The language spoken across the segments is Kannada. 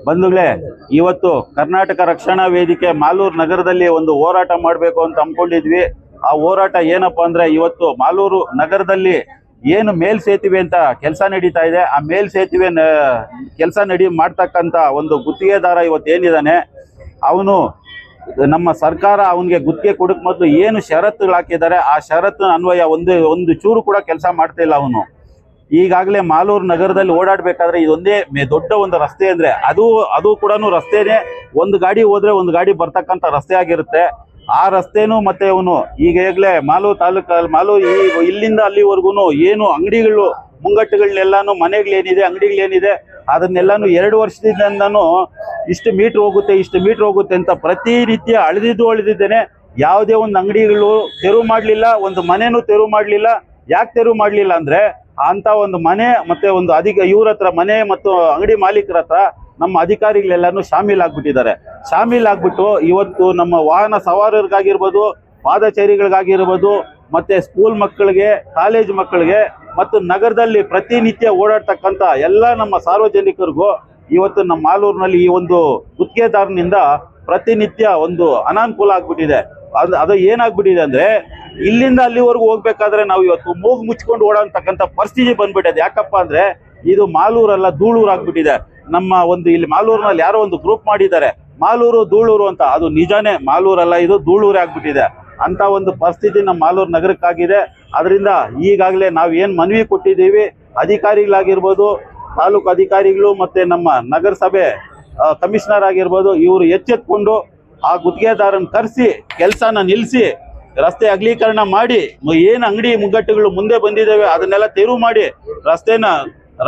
ಬಂಧುಗಳೇ, ಇವತ್ತು ಕರ್ನಾಟಕ ರಕ್ಷಣಾ ವೇದಿಕೆ ಮಾಲೂರು ನಗರದಲ್ಲಿ ಒಂದು ಹೋರಾಟ ಮಾಡಬೇಕು ಅಂತ ಹಮ್ಮಿಕೊಂಡಿದ್ವಿ. ಆ ಹೋರಾಟ ಏನಪ್ಪಾ ಅಂದ್ರೆ, ಇವತ್ತು ಮಾಲೂರು ನಗರದಲ್ಲಿ ಏನು ಮೇಲ್ಸೇತುವೆ ಅಂತ ಕೆಲಸ ನಡೀತಾ ಇದೆ, ಆ ಮೇಲ್ಸೇತುವೆ ಕೆಲಸ ಮಾಡ್ತಕ್ಕಂಥ ಒಂದು ಗುತ್ತಿಗೆದಾರ ಇವತ್ತೇನಿದ್ದಾನೆ, ಅವನು ನಮ್ಮ ಸರ್ಕಾರ ಅವನಿಗೆ ಗುತ್ತಿಗೆ ಕೊಡಕ್ ಮೊದಲು ಏನು ಷರತ್ತುಗಳು ಹಾಕಿದ್ದಾರೆ, ಆ ಷರತ್ತು ಅನ್ವಯ ಒಂದು ಚೂರು ಕೂಡ ಕೆಲಸ ಮಾಡ್ತಾ ಇಲ್ಲ ಅವನು. ಈಗಾಗಲೇ ಮಾಲೂರು ನಗರದಲ್ಲಿ ಓಡಾಡಬೇಕಾದ್ರೆ ಇದೊಂದೇ ದೊಡ್ಡ ಒಂದು ರಸ್ತೆ ಅಂದ್ರೆ ಅದು ಕೂಡ ರಸ್ತೆನೇ. ಒಂದು ಗಾಡಿ ಹೋದ್ರೆ ಒಂದು ಗಾಡಿ ಬರ್ತಕ್ಕಂಥ ರಸ್ತೆ ಆಗಿರುತ್ತೆ. ಆ ರಸ್ತೆನೂ ಮತ್ತೆ ಅವನು ಈಗಾಗಲೇ ಮಾಲೂರು ತಾಲೂಕು ಇಲ್ಲಿಂದ ಅಲ್ಲಿವರೆಗೂ ಏನು ಅಂಗಡಿಗಳು ಮುಂಗಟ್ಟುಗಳನ್ನೆಲ್ಲಾನು ಮನೆಗಳೇನಿದೆ ಅಂಗಡಿಗಳೇನಿದೆ ಅದನ್ನೆಲ್ಲಾನು 2 ವರ್ಷದಿಂದನೂ ಇಷ್ಟು ಮೀಟರ್ ಹೋಗುತ್ತೆ ಅಂತ ಪ್ರತಿನಿತ್ಯ ಅಳೆದಿದ್ದೇನೆ. ಯಾವುದೇ ಒಂದು ಅಂಗಡಿಗಳು ತೆರವು ಮಾಡಲಿಲ್ಲ, ಒಂದು ಮನೆನೂ ತೆರವು ಮಾಡಲಿಲ್ಲ. ಯಾಕೆ ತೆರವು ಮಾಡಲಿಲ್ಲ ಅಂದ್ರೆ, ಅಂತ ಒಂದು ಮನೆ ಮತ್ತೆ ಒಂದು ಇವ್ರ ಹತ್ರ ಮನೆ ಮತ್ತು ಅಂಗಡಿ ಮಾಲೀಕರ ಹತ್ರ ನಮ್ಮ ಅಧಿಕಾರಿಗಳೆಲ್ಲಾನು ಶಾಮೀಲಾಗ್ಬಿಟ್ಟು ಇವತ್ತು ನಮ್ಮ ವಾಹನ ಸವಾರರಿಗಾಗಿರ್ಬೋದು, ಪಾದಚಾರಿಗಳಿಗಾಗಿರ್ಬೋದು, ಮತ್ತೆ ಸ್ಕೂಲ್ ಮಕ್ಕಳಿಗೆ, ಕಾಲೇಜ್ ಮಕ್ಕಳಿಗೆ ಮತ್ತು ನಗರದಲ್ಲಿ ಪ್ರತಿನಿತ್ಯ ಓಡಾಡ್ತಕ್ಕಂಥ ಎಲ್ಲ ನಮ್ಮ ಸಾರ್ವಜನಿಕರಿಗೂ ಇವತ್ತು ನಮ್ಮ ಮಾಲೂರಿನಲ್ಲಿ ಈ ಒಂದು ಗುತ್ತಿಗೆದಾರನಿಂದ ಪ್ರತಿನಿತ್ಯ ಒಂದು ಅನಾನುಕೂಲ ಆಗ್ಬಿಟ್ಟಿದೆ. ಅದು ಏನಾಗ್ಬಿಟ್ಟಿದೆ ಅಂದ್ರೆ, ಇಲ್ಲಿಂದ ಅಲ್ಲಿವರೆಗೂ ಹೋಗ್ಬೇಕಾದ್ರೆ ನಾವು ಇವತ್ತು ಮೂಗು ಮುಚ್ಕೊಂಡು ಓಡಾಡ್ತಕ್ಕಂಥ ಪರಿಸ್ಥಿತಿ ಬಂದ್ಬಿಟ್ಟಿದೆ. ಯಾಕಪ್ಪ ಅಂದ್ರೆ, ಇದು ಮಾಲೂರಲ್ಲ ಧೂಳೂರು ಆಗ್ಬಿಟ್ಟಿದೆ. ನಮ್ಮ ಒಂದು ಇಲ್ಲಿ ಮಾಲೂರಿನಲ್ಲಿ ಯಾರೋ ಒಂದು ಗ್ರೂಪ್ ಮಾಡಿದ್ದಾರೆ, ಮಾಲೂರು ಧೂಳೂರು ಅಂತ. ಅದು ನಿಜಾನೇ, ಮಾಲೂರಲ್ಲ, ಇದು ಧೂಳೂರೇ ಆಗ್ಬಿಟ್ಟಿದೆ. ಅಂತ ಒಂದು ಪರಿಸ್ಥಿತಿ ನಮ್ಮ ಮಾಲೂರು ನಗರಕ್ಕಾಗಿದೆ. ಅದರಿಂದ ಈಗಾಗಲೇ ನಾವು ಏನು ಮನವಿ ಕೊಟ್ಟಿದ್ದೀವಿ, ಅಧಿಕಾರಿಗಳಾಗಿರ್ಬೋದು, ತಾಲೂಕು ಅಧಿಕಾರಿಗಳು ಮತ್ತೆ ನಮ್ಮ ನಗರಸಭೆ ಕಮಿಷನರ್ ಆಗಿರ್ಬೋದು, ಇವರು ಎಚ್ಚೆತ್ಕೊಂಡು ಆ ಗುತ್ತಿಗೆದಾರನ ಕರೆಸಿ ಕೆಲಸನ ನಿಲ್ಲಿಸಿ ರಸ್ತೆ ಅಗಲೀಕರಣ ಮಾಡಿ, ಏನು ಅಂಗಡಿ ಮುಗ್ಗಟ್ಟುಗಳು ಮುಂದೆ ಬಂದಿದ್ದಾವೆ ಅದನ್ನೆಲ್ಲ ತೆರವು ಮಾಡಿ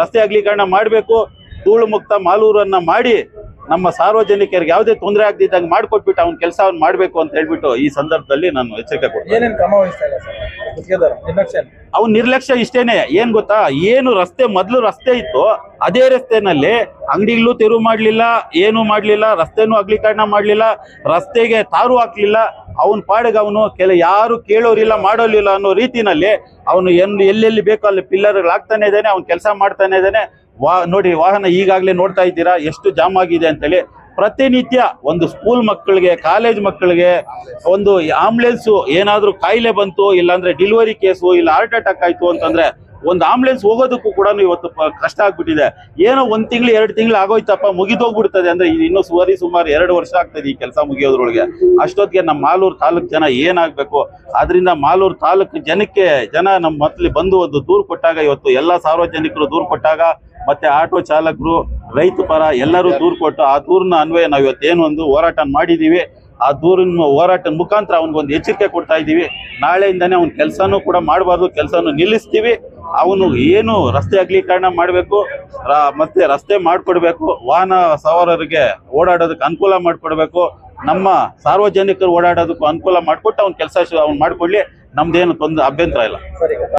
ರಸ್ತೆ ಅಗಲೀಕರಣ ಮಾಡಬೇಕು. ಧೂಳು ಮುಕ್ತ ಮಾಲೂರನ್ನ ಮಾಡಿ ನಮ್ಮ ಸಾರ್ವಜನಿಕರಿಗೆ ಯಾವುದೇ ತೊಂದರೆ ಆಗದಿದ್ದಂಗೆ ಮಾಡಿಕೊಟ್ಬಿಟ್ಟು ಅವ್ನ ಕೆಲಸವನ್ನು ಮಾಡಬೇಕು ಅಂತ ಹೇಳ್ಬಿಟ್ಟು ಈ ಸಂದರ್ಭದಲ್ಲಿ ನಾನು ಎಚ್ಚರಿಕೆ ಕೊಡ್ತೀನಿ. ಅವ್ನ ನಿರ್ಲಕ್ಷ್ಯ ಇಷ್ಟೇನೆ. ಏನ್ ಗೊತ್ತಾ, ಏನು ಮೊದಲು ರಸ್ತೆ ಇತ್ತು ಅದೇ ರಸ್ತೆನಲ್ಲಿ ಅಂಗಡಿಗಳು ತೆರವು ಮಾಡ್ಲಿಲ್ಲ, ಏನು ಮಾಡ್ಲಿಲ್ಲ, ರಸ್ತೆನೂ ಅಗಲೀಕರಣ ಮಾಡ್ಲಿಲ್ಲ, ರಸ್ತೆಗೆ ತಾರು ಹಾಕ್ಲಿಲ್ಲ. ಅವನ ಪಾಡಿಗೆ ಅವನು ಯಾರು ಕೇಳೋರಿಲ್ಲ ಮಾಡೋರಿಲ್ಲ ಅನ್ನೋ ರೀತಿನಲ್ಲಿ ಅವನು ಎಲ್ಲೆಲ್ಲಿ ಬೇಕೋ ಅಲ್ಲಿ ಪಿಲ್ಲರ್ಗಳಾಗ್ತಾನೆ ಇದ್ದಾನೆ, ಅವ್ನು ಕೆಲಸ ಮಾಡ್ತಾನೆ ಇದ್ದಾನೆ. ನೋಡಿ, ವಾಹನ ಈಗಾಗಲೇ ನೋಡ್ತಾ ಇದ್ದೀರಾ ಎಷ್ಟು ಜಾಮ್ ಆಗಿದೆ ಅಂತೇಳಿ. ಪ್ರತಿನಿತ್ಯ ಒಂದು ಸ್ಕೂಲ್ ಮಕ್ಕಳಿಗೆ, ಕಾಲೇಜ್ ಮಕ್ಕಳಿಗೆ, ಒಂದು ಆಂಬುಲೆನ್ಸು ಏನಾದರೂ ಕಾಯಿಲೆ ಬಂತು, ಇಲ್ಲಾಂದ್ರೆ ಡೆಲಿವರಿ ಕೇಸು, ಇಲ್ಲ ಹಾರ್ಟ್ ಅಟ್ಯಾಕ್ ಆಯ್ತು ಅಂತಂದ್ರೆ ಒಂದು ಆಂಬುಲೆನ್ಸ್ ಹೋಗೋದಕ್ಕೂ ಕೂಡ ಇವತ್ತು ಕಷ್ಟ ಆಗ್ಬಿಟ್ಟಿದೆ. ಏನೋ 1 ತಿಂಗಳು 2 ತಿಂಗಳು ಆಗೋಯ್ತಪ್ಪ, ಮುಗಿದೋಗ್ಬಿಡ್ತದೆ ಅಂದ್ರೆ ಇನ್ನೂ ಸುಮಾರು 2 ವರ್ಷ ಆಗ್ತದೆ ಈ ಕೆಲಸ ಮುಗಿಯೋದ್ರೊಳಗೆ. ಅಷ್ಟೊತ್ತಿಗೆ ನಮ್ಮ ಮಾಲೂರು ತಾಲೂಕು ಜನ ಏನಾಗಬೇಕು? ಆದ್ರಿಂದ ಮಾಲೂರು ತಾಲೂಕು ಜನ ನಮ್ಮ ಮೊದಲು ಬಂದು ಒಂದು ದೂರು ಕೊಟ್ಟಾಗ, ಇವತ್ತು ಎಲ್ಲ ಸಾರ್ವಜನಿಕರು ದೂರು ಕೊಟ್ಟಾಗ, ಮತ್ತೆ ಆಟೋ ಚಾಲಕರು, ರೈತ ಪರ ಎಲ್ಲರೂ ದೂರು ಕೊಟ್ಟು, ಆ ದೂರಿನ ಅನ್ವಯ ನಾವು ಇವತ್ತೇನು ಒಂದು ಹೋರಾಟ ಮಾಡಿದ್ದೀವಿ. ಆ ದೂರಿನ ಹೋರಾಟದ ಮುಖಾಂತರ ಅವನಿಗೊಂದು ಎಚ್ಚರಿಕೆ ಕೊಡ್ತಾ ಇದ್ದೀವಿ. ನಾಳೆಯಿಂದಾನೇ ಅವ್ನ ಕೆಲಸನೂ ಕೂಡ ಮಾಡಬಾರ್ದು, ಕೆಲಸನೂ ನಿಲ್ಲಿಸ್ತೀವಿ. ಅವನು ಏನು ರಸ್ತೆ ಅಗಲೀಕರಣ ಮಾಡಬೇಕು, ಮತ್ತೆ ರಸ್ತೆ ಮಾಡಿಕೊಡ್ಬೇಕು, ವಾಹನ ಸವಾರರಿಗೆ ಓಡಾಡೋದಕ್ಕೆ ಅನುಕೂಲ ಮಾಡಿಕೊಡ್ಬೇಕು, ನಮ್ಮ ಸಾರ್ವಜನಿಕರು ಓಡಾಡೋದಕ್ಕೂ ಅನುಕೂಲ ಮಾಡಿಕೊಟ್ಟು ಅವ್ನ ಕೆಲಸ ಅವ್ನು ಮಾಡಿಕೊಡ್ಲಿ. ನಮ್ದೇನು ಅಭ್ಯಂತರ ಇಲ್ಲ.